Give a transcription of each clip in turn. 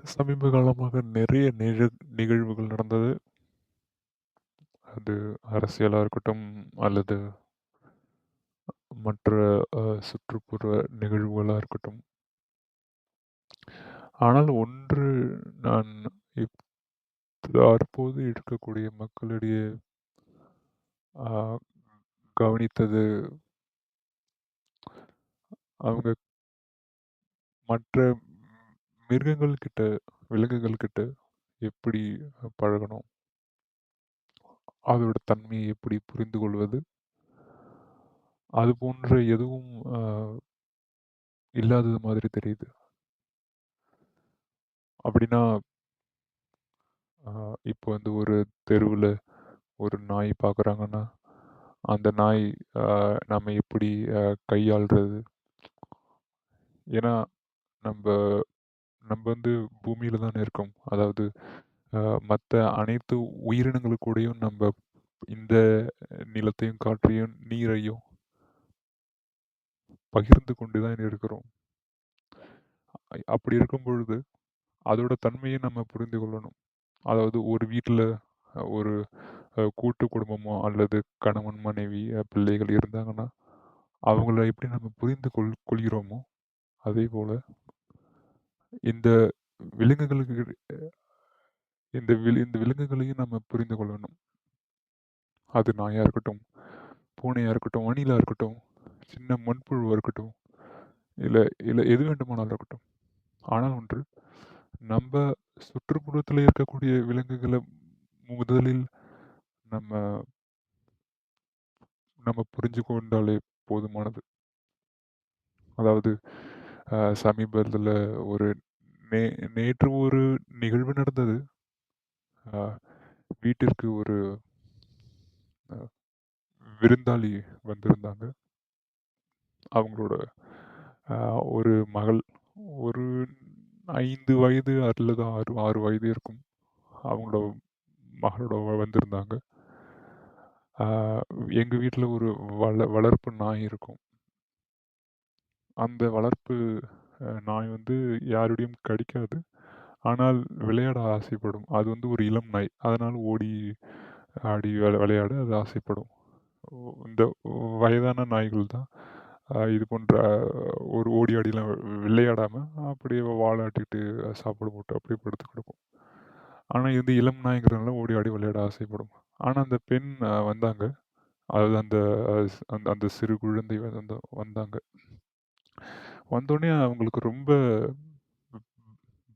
சமீப காலமாக நிறைய நிகழ்வுகள் நடந்தது. அது அரசியலா இருக்கட்டும், அல்லது மற்ற சுற்றுப்புற நிகழ்வுகளா இருக்கட்டும். ஆனால் ஒன்று நான் இப் தற்போது இருக்கக்கூடிய மக்களிடையே அ கவனித்தது, அவங்க மற்ற மிருகங்கள் கிட்ட, விலங்குகள் கிட்ட எப்படி பழகணும்? அதோட தன்மையை எப்படி புரிந்து கொள்வது? அது போன்ற எதுவும் இல்லாதது மாதிரி தெரியுது. அப்படின்னா, அ இப்போ வந்து ஒரு தெருவுல ஒரு நாய் பார்க்குறாங்கன்னா, அந்த நாய் அ நம்ம எப்படி கையாள்றது? ஏன்னா, நம்ப நம்ப வந்து பூமியில தானே இருக்கோம். அதாவது அ மத்த அனைத்து உயிரினங்கள் கூடயும் நம்ப இந்த நிலத்தையும், காற்றையும், நீரையும் பகிர்ந்து கொண்டு தான் இருக்கிறோம். அப்படி இருக்கும் பொழுது, அதோட தன்மையை நம்ம புரிந்து கொள்ளணும். அதாவது ஒரு வீட்ல ஒரு கூட்டு குடும்பமோ அல்லது கணவன், மனைவி, பிள்ளைகள் இருந்தாங்கன்னா, அவங்கள எப்படி நம்ம புரிந்து கொள்கிறோமோ, அதேபோல இந்த விலங்குகளுக்கு இந்த விலங்குகளையும் நம்ம புரிந்து கொள்ளணும். அது நாயா இருக்கட்டும், பூனையா இருக்கட்டும், அணிலா இருக்கட்டும், சின்ன மண்புழுவா இருக்கட்டும், இல்ல இல்ல எது வேண்டுமானாலும் இருக்கட்டும். ஆனால் ஒன்று, நம்ப சுற்றுப்புறத்தில இருக்கக்கூடிய விலங்குகள முதலில் நம்ம நம்ம புரிஞ்சு கொண்டாலே போதுமானது. அதாவது சமீபத்தில ஒரு நே நேற்று ஒரு நிகழ்வு நடந்தது. அ வீட்டிற்கு ஒரு அ விருந்தாளி வந்திருந்தாங்க. அவங்களோட அ ஒரு மகள், ஒரு 5 வயது அல்லது 6 வயது இருக்கும். அவங்களோட மகளோட வந்திருந்தாங்க. அ எங்க வீட்ல ஒரு வளர்ப்பு நாய் இருக்கும். அந்த வளர்ப்பு நாய் வந்து யாருடையும் கடிக்காது. ஆனால் விளையாட ஆசைப்படும். அது வந்து ஒரு இளம் நாய். அதனால ஓடி ஆடி விளையாட அது ஆசைப்படும். இந்த வயதான நாய்கள் தான் இது போன்ற ஒரு ஓடி ஆடிலாம் விளையாடாம அப்படியே வாலாட்டிட்டு சாப்பாடு போட்டு அப்படியே படுத்து கிடக்கும். ஆனா இது வந்து இளம் நாய்ங்கிறதுனால ஓடி ஆடி விளையாட ஆசைப்படும். ஆனா அந்த பெண் வந்தாங்க. அதாவது அந்த அந்த அந்த சிறு குழந்தை வந்தாங்க. வந்தோனே அவங்களுக்கு ரொம்ப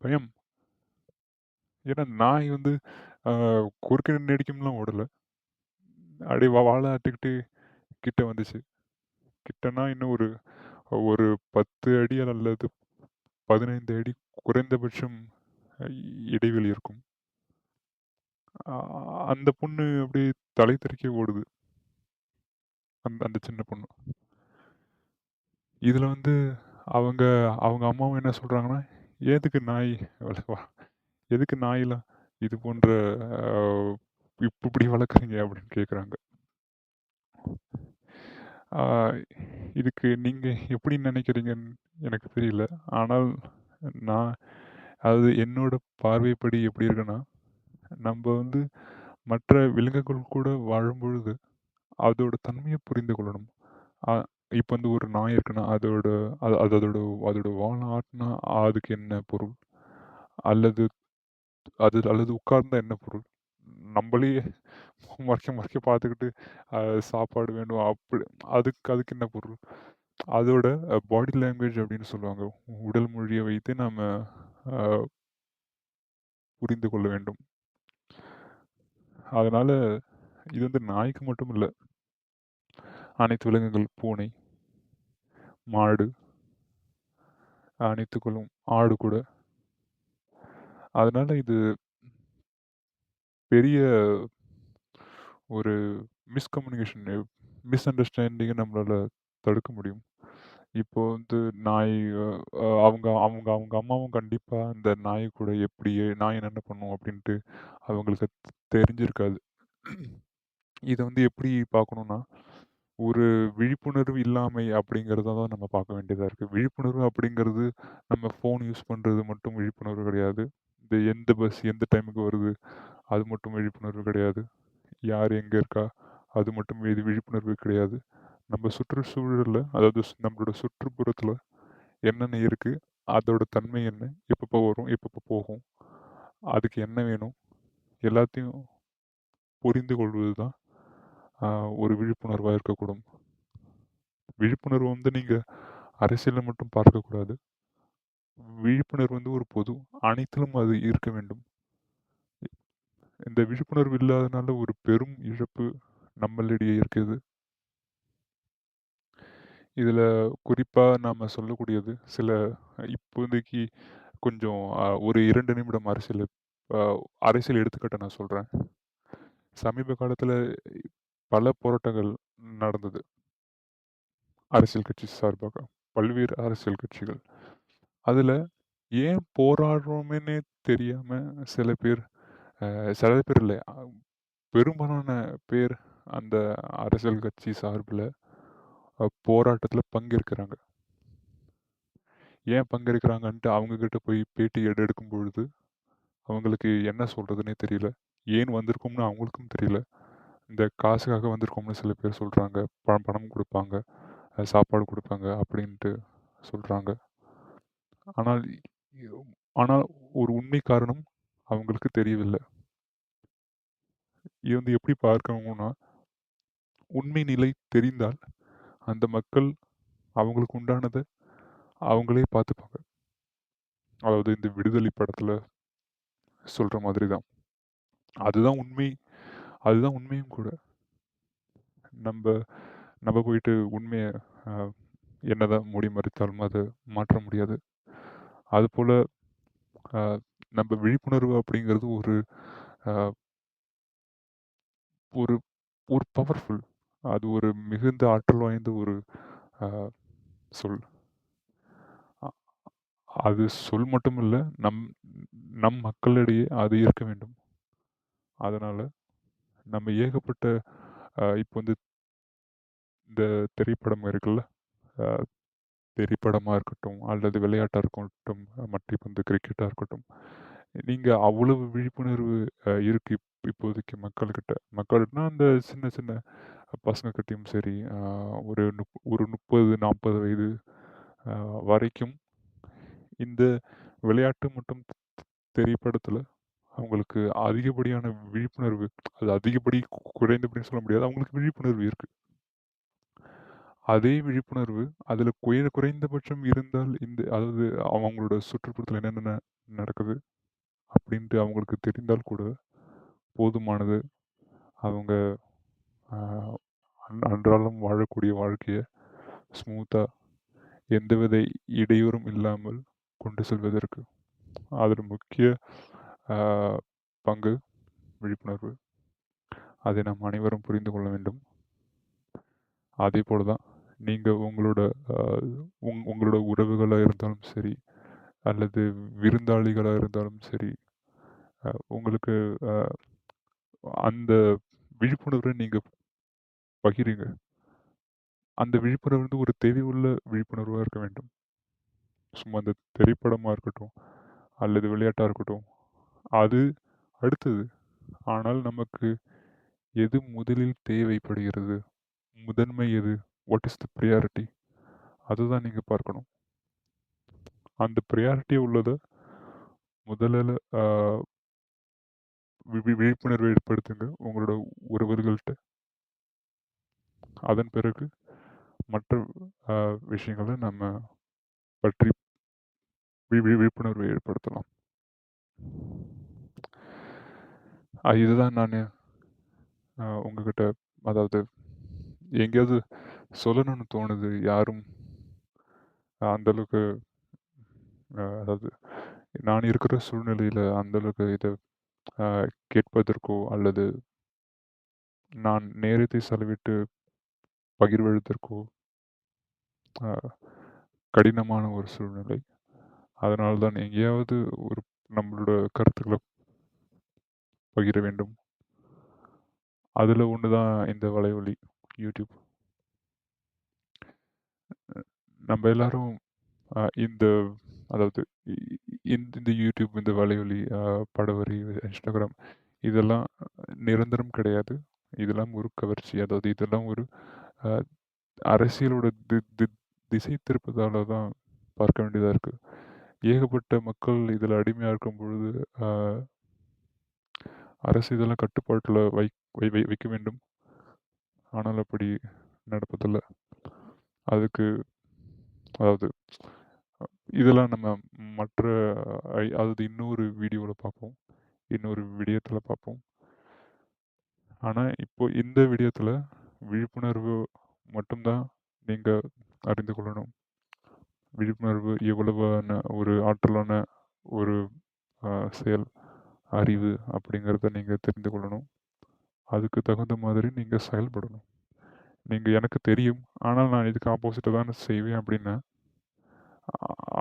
பயம். ஏன்னா நாய் வந்து அ குறுக்க நெடிக்கும்லாம் ஓடல. அப்படியே வாலாட்டிக்கிட்டு கிட்ட வந்துச்சு. கிட்டனா இன்னும் ஒரு ஒரு 10 அடி அல்லது 15 அடி குறைந்தபட்சம் அ இடைவெளி இருக்கும். அ அந்த பொண்ணு அப்படியே தலை தெறிக்க ஓடுது. அந்த அந்த சின்ன பொண்ணு. இதுல வந்து அவங்க அவங்க அம்மாவும் என்ன சொல்றாங்கன்னா, "எதுக்கு நாய் வள எதுக்கு நாயெல்லாம் இது போன்ற அ இப்படி வளர்க்குறீங்க?" அப்படின்னு கேட்குறாங்க. ஆ இதுக்கு நீங்க எப்படி நினைக்கிறீங்கன்னு எனக்கு தெரியல. ஆனால் நான் அது என்னோட பார்வைப்படி எப்படி இருக்குன்னா, நம்ப வந்து மற்ற விலங்குகள் கூட வாழும்பொழுது, அதோட தன்மைய புரிந்து கொள்ளணும். அ இப்ப வந்து ஒரு நாய் இருக்குன்னா, அதோட அது அது அதோட அதோட வால ஆட்டுனா அதுக்கு என்ன பொருள்? அல்லது அல்லது உட்கார்ந்தா என்ன பொருள்? நம்பளயே மொறைக்க மொறைக்க பார்த்துக்கிட்டு, அ சாப்பாடு வேண்டும் அதுக்கு அதுக்கு என்ன பொருள்? அதோட பாடி லாங்குவேஜ் அப்படின்னு சொல்லுவாங்க. உடல் மொழிய வைத்து நாம அ புரிந்து கொள்ள வேண்டும். அதனால இது வந்து நாய்க்கு மட்டும் இல்ல. அனைத்து விலங்குகள், பூனை, மாடு, அனைத்துக்களும், ஆடு கூட. அதனால இது பெரிய ஒரு மிஸ்கம்யூனிகேஷன், மிஸ் அண்டர்ஸ்டாண்டிங்க நம்மளால தடுக்க முடியும். இப்போ வந்து நாய் அவங்க அவங்க அவங்க அம்மாவும் கண்டிப்பா இந்த நாய் கூட எப்படி நாய் என்ன பண்ணும் அப்படின்ட்டு அவங்களுக்கு தெரிஞ்சிருக்காது. இத வந்து எப்படி பார்க்கணும்னா, ஒரு விழிப்புணர்வு இல்லாமை அப்படிங்கிறத தான் நம்ம பார்க்க வேண்டியதா இருக்கு. விழிப்புணர்வு அப்படிங்கிறது நம்ம ஃபோன் யூஸ் பண்றது மட்டும் விழிப்புணர்வு கிடையாது. இந்த எந்த பஸ் எந்த டைமுக்கு வருது, அது மட்டும் விழிப்புணர்வு கிடையாது. யார் எங்க இருக்கா, அது மட்டும் இது விழிப்புணர்வு கிடையாது. நம்ம சுற்றுச்சூழல்ல, அதாவது நம்மளோட சுற்றுப்புறத்துல என்னென்ன இருக்கு, அதோட தன்மை என்ன, எப்பப்போ வரும், எப்பப்போ போகும், அதுக்கு என்ன வேணும், எல்லாத்தையும் புரிந்து கொள்வது தான் ஒரு விழிப்புணர்வா இருக்கக்கூடும். விழிப்புணர்வு வந்து நீங்க அரசியல்ல மட்டும் பார்க்கக்கூடாது. விழிப்புணர்வு வந்து ஒரு பொது. அனைத்திலும் அது இருக்க வேண்டும். இந்த விழிப்புணர்வு இல்லாதனால ஒரு பெரும் இழப்பு நம்மளிடையே இருக்குது. இதுல குறிப்பா நாம சொல்லக்கூடியது சில இப்போதைக்கு கொஞ்சம் ஒரு 2 நிமிடம் அ அரசியல் எடுத்துக்காட்ட நான் சொல்றேன். சமீப காலத்துல பல போராட்டங்கள் நடந்தது. அரசியல் கட்சி சார்பாக. பல்வேறு அரசியல் கட்சிகள். அதுல ஏன் போராடுறோமேன்னே தெரியாம சில பேர் சில பேர் இல்ல. பெரும்பாலான பேர் அந்த அரசியல் கட்சி சார்புல போராட்டத்துல பங்கேற்கிறாங்க. ஏன் பங்கேற்கிறாங்கன்ட்டு அவங்க கிட்ட போய் பேட்டி எடுக்கும் பொழுது, அவங்களுக்கு என்ன சொல்றதுன்னே தெரியல. ஏன் வந்திருக்கோம்னு அவங்களுக்கும் தெரியல. இந்த காசுக்காக வந்திருக்கோம்னு சில பேர் சொல்றாங்க. பணம் குடுப்பாங்க, சாப்பாடு குடுப்பாங்க அப்படின்ட்டு சொல்றாங்க. ஆனால் ஆனால் ஒரு உண்மை காரணம் அவங்களுக்கு தெரியவில்லை. இது வந்து எப்படி பார்க்கணும்னா, உண்மை நிலை தெரிந்தால் அந்த மக்கள் அவங்களுக்கு உண்டானத அவங்களே பார்த்துப்பாங்க. அதாவது இந்த விடுதலை படத்துல சொல்ற மாதிரி தான். அதுதான் உண்மை. அதுதான் உண்மையும் கூட. நம்ப நம்ப போயிட்டு உண்மைய அ என்னதான் மூடி மறைத்தாலும் அத மாற்ற முடியாது. அதுபோல அ நம்ப விழிப்புணர்வு அப்படிங்கிறது ஒரு அ ஒரு ஒரு பவர்ஃபுல். அது ஒரு மிகுந்த ஆற்றல் வாய்ந்த ஒரு அ சொல். அ அது சொல் மட்டும் இல்ல, நம் நம் மக்களிடையே அது இருக்க வேண்டும். அதனால நம்ம ஏகப்பட்ட இப்போ வந்து இந்த திரைப்படம் இருக்குல்ல, அ திரைப்படமா இருக்கட்டும், அல்லது விளையாட்டா இருக்கட்டும், மட்டைப்பந்து, கிரிக்கெட்டா இருக்கட்டும். நீங்க அவ்வளவு விழிப்புணர்வு இருக்கு இப்போதைக்கு மக்கள்கிட்ட. மக்கள்னா அந்த சின்ன சின்ன பசங்ககிட்டயும் சரி, ஒரு 30, 40 வயது அ வரைக்கும் இந்த விளையாட்டு மற்றும் திரைப்படத்துல அவங்களுக்கு அதிகப்படியான விழிப்புணர்வு, அது அதிகப்படி குறைந்தபடின்னு சொல்ல முடியாது. அவங்களுக்கு விழிப்புணர்வு இருக்கு. அதே விழிப்புணர்வு அதுல குறைந்தபட்சம் இருந்தால் அதாவது அவங்களோட சுற்றுப்புறத்துல என்னென்ன நடக்குது அப்படின்ட்டு அவங்களுக்கு தெரிந்தால் கூட போதுமானது. அவங்க ஆஹ், அன்றாடம் வாழக்கூடிய வாழ்க்கைய ஸ்மூத்தா எந்தவித இடையூறும் இல்லாமல் கொண்டு செல்வதற்கு அதில் முக்கிய ஆஹ், பங்கு விழிப்புணர்வு. அதை நாம் அனைவரும் புரிந்து கொள்ள வேண்டும். அதே போலதான் நீங்க உங்களோட ஆஹ், உங்களோட உறவுகளா இருந்தாலும் சரி, அல்லது விருந்தாளிகளா இருந்தாலும் சரி, உங்களுக்கு அஹ், அந்த விழிப்புணர்வை நீங்க பகிருங்க. அந்த விழிப்புணர்வு வந்து ஒரு தெளிவுள்ள விழிப்புணர்வா இருக்க வேண்டும். சும்மா அந்த திரைப்படமா இருக்கட்டும், அல்லது விளையாட்டா இருக்கட்டும், அது அடுத்தது. ஆனால் நமக்கு எது முதலில் தேவைப்படுகிறது? முதன்மை எது? What is the priority? அதுதான் நீங்க பார்க்கணும். அந்த பிரியாரிட்டி உள்ளத முதல்ல விழிப்புணர்வை ஏற்படுத்துங்க உங்களோட உறவுகள்கிட்ட. அதன் பிறகு மற்ற விஷயங்களை நம்ம பற்றி விழிப்புணர்வை ஏற்படுத்தலாம். இதுதான் நான் உங்ககிட்ட, அதாவது எங்கேயாவது சொல்லணும்னு தோணுது. யாரும் அந்த அளவுக்கு அதாவது நான் இருக்கிற சூழ்நிலையில அந்த அளவுக்கு இதை கேட்பதற்கோ அல்லது நான் நேரத்தை செலவிட்டு பகிர்வதற்கோ அஹ், கடினமான ஒரு சூழ்நிலை. அதனால தான் எங்கேயாவது ஒரு நம்மளோட கருத்துக்களை பகிர வேண்டும். அதுல ஒண்ணுதான் இந்த வலைவலி யூடியூப். நம்ம எல்லாரும் இந்த அதாவது இந்த YouTube, இந்த வலையொலி, படவரி, Instagram இதெல்லாம் நிரந்தரம் கிடையாது. இதெல்லாம் ஒரு கவர்ச்சி. அதாவது இதெல்லாம் ஒரு அ அரசியலோட திசை திருப்பதால தான் பார்க்க வேண்டியதா இருக்கு. ஏகப்பட்ட மக்கள் இதுல அடிமையா இருக்கும் பொழுது, அ அரசு இதெல்லாம் கட்டுப்பாட்டுல வைக்க வேண்டும். ஆனால் அப்படி நடப்பதில்ல. அதுக்கு அதாவது இதெல்லாம் நம்ம மற்ற அதாவது இன்னொரு வீடியோல பார்ப்போம். இன்னொரு விடயத்துல பார்ப்போம். ஆனா, இப்போ இந்த விடயத்துல விழிப்புணர்வு மட்டும் தான் நீங்க அறிந்து கொள்ளணும். விழிப்புணர்வு எவ்வளவான ஒரு ஆற்றலான ஒரு செயல், அறிவு அப்படிங்கிறத நீங்க தெரிந்து கொள்ளணும். அதுக்கு தகுந்த மாதிரி நீங்க செயல்படணும். நீங்க எனக்கு தெரியும், ஆனால் நான் இதுக்கு ஆப்போசிட்டா தான் செய்வேன் அப்படின்னா,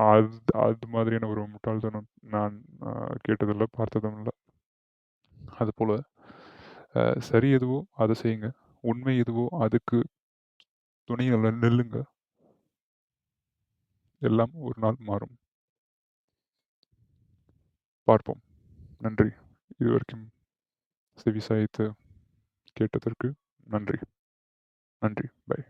அது அது மாதிரியான ஒரு முட்டாள்தனம் நான் கேட்டதில்ல, பார்த்ததும் இல்ல. அதுபோல சரி எதுவோ அதை செய்யுங்க. உண்மை எதுவோ அதுக்கு துணியில நில்லுங்க. எல்லாம் ஒரு நாள் மாறும். பார்ப்போம். நன்றி. இதுவரைக்கும் செவிசாய்த்து கேட்டதற்கு நன்றி. நன்றி. பை.